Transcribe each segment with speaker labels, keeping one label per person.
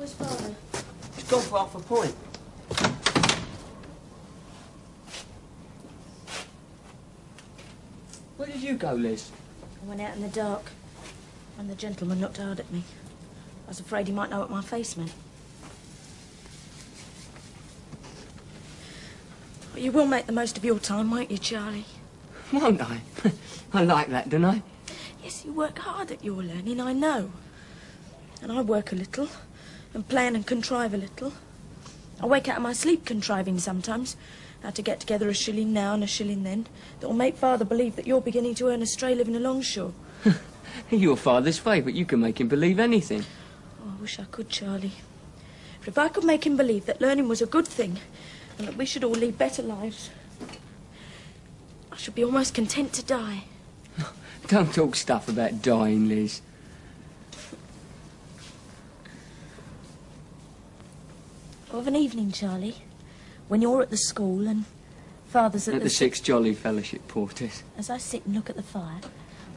Speaker 1: Where's Father?
Speaker 2: He's gone for half a pint. Where did you go, Liz?
Speaker 1: I went out in the dark, and the gentleman looked hard at me. I was afraid he might know what my face meant. But you will make the most of your time, won't you, Charlie?
Speaker 2: Won't I? I like that, don't I?
Speaker 1: Yes, you work hard at your learning, I know. And I work a little, and plan and contrive a little. I wake out of my sleep contriving sometimes how to get together a shilling now and a shilling then that will make Father believe that you're beginning to earn a stray living alongshore.
Speaker 2: Your father's favourite. You can make him believe anything.
Speaker 1: Oh, I wish I could, Charlie. For if I could make him believe that learning was a good thing and that we should all lead better lives, I should be almost content to die.
Speaker 2: Don't talk stuff about dying, Liz.
Speaker 1: Of an evening, Charlie, when you're at the school and Father's at
Speaker 2: the Six Jolly Fellowship Porters.
Speaker 1: As I sit and look at the fire,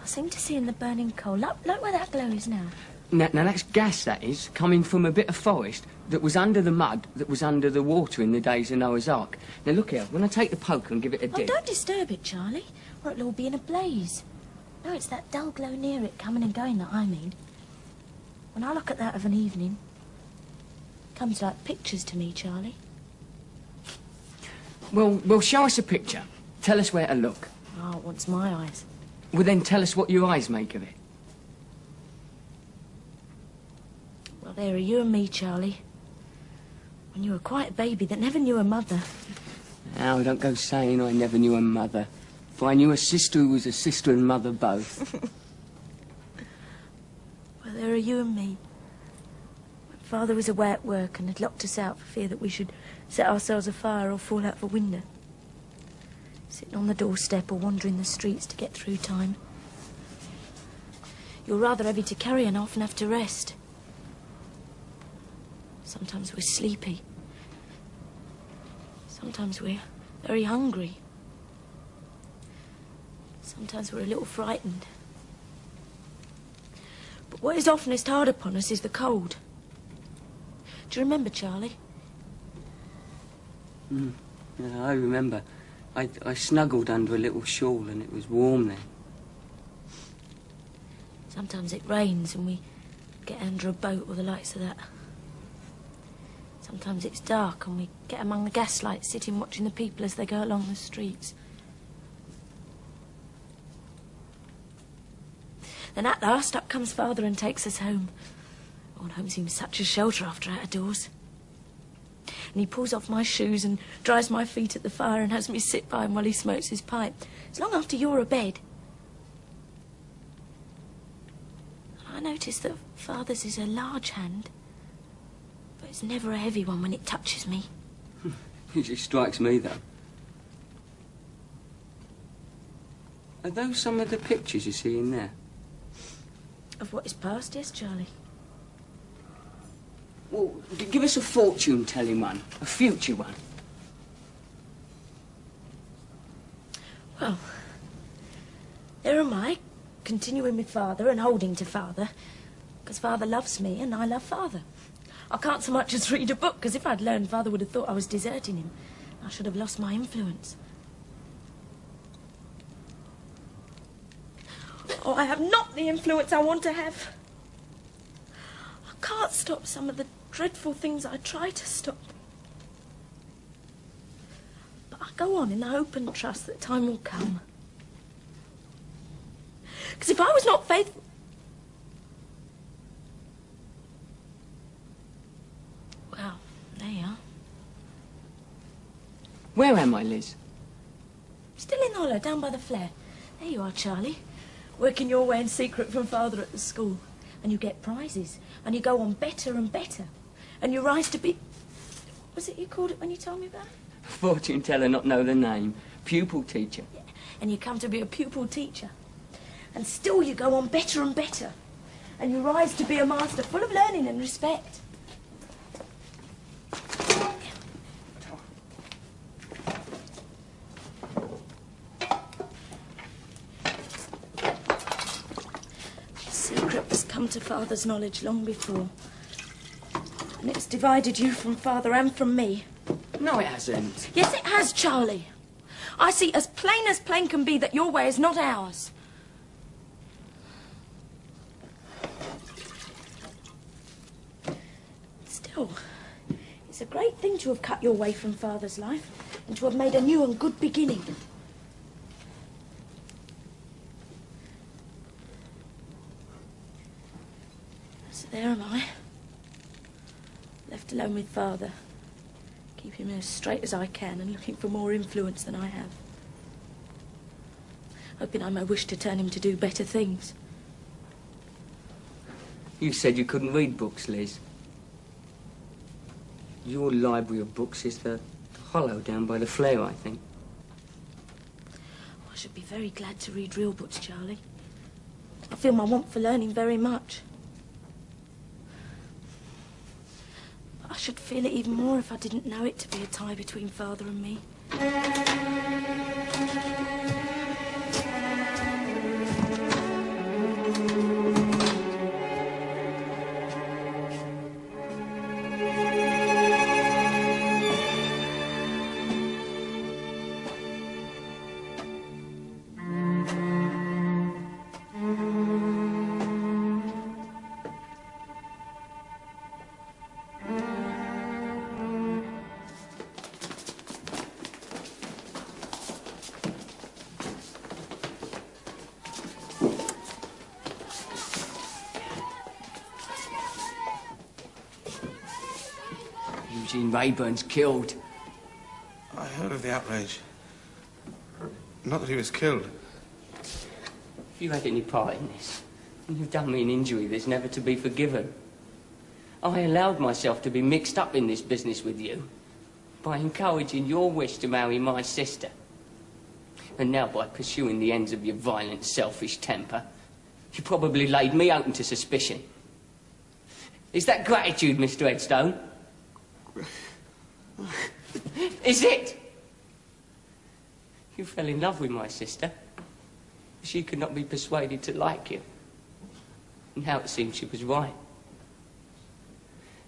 Speaker 1: I seem to see in the burning coal, look where that glow is now.
Speaker 2: Now that's gas, that is, coming from a bit of forest that was under the mud, that was under the water in the days of Noah's Ark. Now look here, when I take the poker and give it a dig...
Speaker 1: Oh, don't disturb it, Charlie, or it'll all be in a blaze. No, it's that dull glow near it coming and going that I mean. When I look at that of an evening, it comes like pictures to me, Charlie.
Speaker 2: Well, show us a picture. Tell us where to look.
Speaker 1: Oh, it wants my eyes.
Speaker 2: Well, then tell us what your eyes make of it.
Speaker 1: Well, there are you and me, Charlie. When you were quite a baby that never knew a mother.
Speaker 2: Now, don't go saying I never knew a mother. For I knew a sister who was a sister and mother both.
Speaker 1: Well, there are you and me. When Father was away at work and had locked us out for fear that we should set ourselves afire or fall out of a window. Sitting on the doorstep or wandering the streets to get through time. You're rather heavy to carry and often have to rest. Sometimes we're sleepy. Sometimes we're very hungry. Sometimes we're a little frightened. But what is oftenest hard upon us is the cold. Do you remember, Charlie?
Speaker 2: Yeah, I remember. I snuggled under a little shawl and it was warm then.
Speaker 1: Sometimes it rains and we get under a boat or the likes of that. Sometimes it's dark and we get among the gaslights sitting watching the people as they go along the streets. Then at last up comes Father and takes us home. Oh, and home seems such a shelter after out of doors. And he pulls off my shoes and dries my feet at the fire and has me sit by him while he smokes his pipe. It's long after you're abed. I notice that Father's is a large hand, but it's never a heavy one when it touches me.
Speaker 2: It just strikes me, though. Are those some of the pictures you see in there?
Speaker 1: Of what is past, yes, Charlie.
Speaker 2: Well, give us a fortune-telling one, a future one.
Speaker 1: Well, there am I, continuing with Father and holding to Father, because Father loves me and I love Father. I can't so much as read a book, because if I'd learned, Father would have thought I was deserting him. I should have lost my influence. Oh, I have not the influence I want to have. I can't stop some of the dreadful things I try to stop. But I go on in the hope and trust that time will come. Because if I was not faithful... Well, there you are.
Speaker 2: Where am I, Liz?
Speaker 1: Still in the hollow, down by the flare. There you are, Charlie. Working your way in secret from Father at the school. And you get prizes. And you go on better and better. And you rise to be... What was it you called it when you told me about it?
Speaker 2: Fortune teller, not know the name. Pupil teacher.
Speaker 1: Yeah. And you come to be a pupil teacher. And still you go on better and better. And you rise to be a master full of learning and respect. The secret was come to Father's knowledge long before. And it's divided you from Father and from me.
Speaker 2: No, it hasn't.
Speaker 1: Yes, it has, Charlie. I see as plain can be that your way is not ours. Still, it's a great thing to have cut your way from Father's life and to have made a new and good beginning. So there am I, left alone with Father, keeping him as straight as I can and looking for more influence than I have. Hoping I may wish to turn him to do better things.
Speaker 2: You said you couldn't read books, Liz. Your library of books is the hollow down by the flare, I think.
Speaker 1: I should be very glad to read real books, Charlie. I feel my want for learning very much. But I should feel it even more if I didn't know it to be a tie between Father and me.
Speaker 2: Eugene Rayburn's killed.
Speaker 3: I heard of the outrage. Not that he was killed.
Speaker 2: If you had any part in this, you've done me an injury that's never to be forgiven. I allowed myself to be mixed up in this business with you by encouraging your wish to marry my sister. And now by pursuing the ends of your violent, selfish temper, you probably laid me open to suspicion. Is that gratitude, Mr. Headstone? Is it? You fell in love with my sister. She could not be persuaded to like you. Now it seems she was right.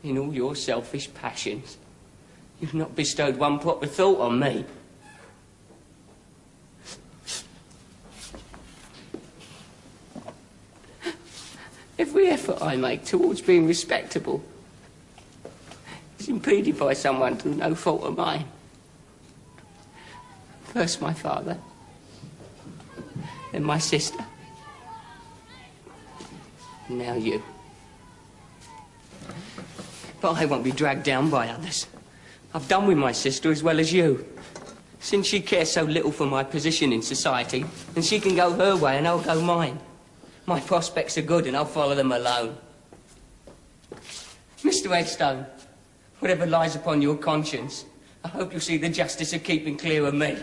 Speaker 2: In all your selfish passions, you've not bestowed one proper thought on me. Every effort I make towards being respectable is impeded by someone through no fault of mine. First my father, then my sister, and now you. But I won't be dragged down by others. I've done with my sister as well as you. Since she cares so little for my position in society, and she can go her way and I'll go mine. My prospects are good and I'll follow them alone. Mr. Headstone, whatever lies upon your conscience, I hope you'll see the justice of keeping clear of me.